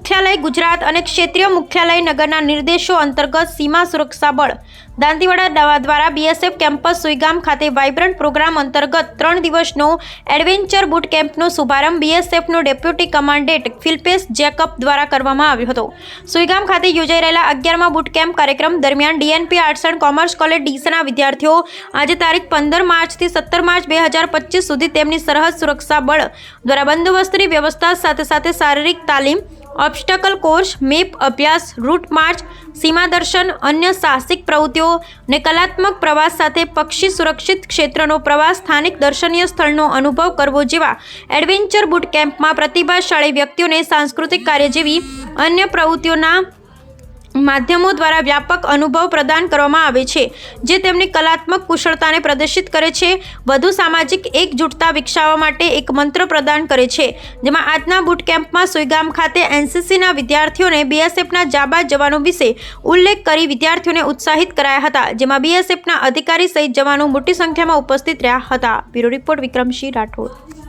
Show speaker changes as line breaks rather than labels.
મુખ્યાલય ગુજરાત અને ક્ષેત્રીય મુખ્યાલય નગરના નિર્દેશો અંતર્ગત સીમા સુરક્ષા બળ દાંતીવાડા દ્વારા બીએસએફ કેમ્પસ સુઈગામ ખાતે વાઇબ્રન્ટ પ્રોગ્રામ અંતર્ગત 3 દિવસનો એડવેન્ચર બુટ કેમ્પનો શુભારંભ બીએસએફનો ડેપ્યુટી કમાન્ડન્ટ ફિલ્પેશ જેકબ દ્વારા કરવામાં આવ્યો હતો। સુઈગામ ખાતે યોજાઈ રહેલા 11મા બુટ કેમ્પ કાર્યક્રમ દરમિયાન DNP arts and commerce college ડીસાના વિદ્યાર્થીઓ આજે તારીખ 15 માર્ચથી 17 માર્ચ 2025 સુધી તેમની સરહદ સુરક્ષા બળ દ્વારા બંદોબસ્તની વ્યવસ્થા સાથે શારીરિક તાલીમ, ઓબ્સ્ટકલ કોર્સ, મેપ અભ્યાસ, રૂટ માર્ચ, સીમા દર્શન, અન્ય સાહસિક પ્રવૃત્તિઓ અને કલાત્મક પ્રવાસ સાથે પક્ષી સુરક્ષિત ક્ષેત્રનો પ્રવાસ, સ્થાનિક દર્શનીય સ્થળનો અનુભવ કરવો જેવા એડવેન્ચર બુટ કેમ્પમાં પ્રતિભાશાળી વ્યક્તિઓને સાંસ્કૃતિક કાર્ય જેવી અન્ય પ્રવૃત્તિઓના માધ્યમો દ્વારા વ્યાપક અનુભવ પ્રદાન કરવામાં આવે છે, જે તેમની કલાત્મક કુશળતાને પ્રદર્શિત કરે છે, વધુ સામાજિક એકજૂટતા વિકસાવવા માટે એક મંત્ર પ્રદાન કરે છે। જેમાં આજના બુટ કેમ્પમાં સુઈગામ ખાતે એનસીસીના વિદ્યાર્થીઓને બીએસએફના જાબાઝ જવાનો વિશે ઉલ્લેખ કરી વિદ્યાર્થીઓને ઉત્સાહિત કરાયા હતા, જેમાં બીએસએફના અધિકારી સહિત જવાનો મોટી સંખ્યામાં ઉપસ્થિત રહ્યા હતા। Bureau report Vikramsinh Rathod.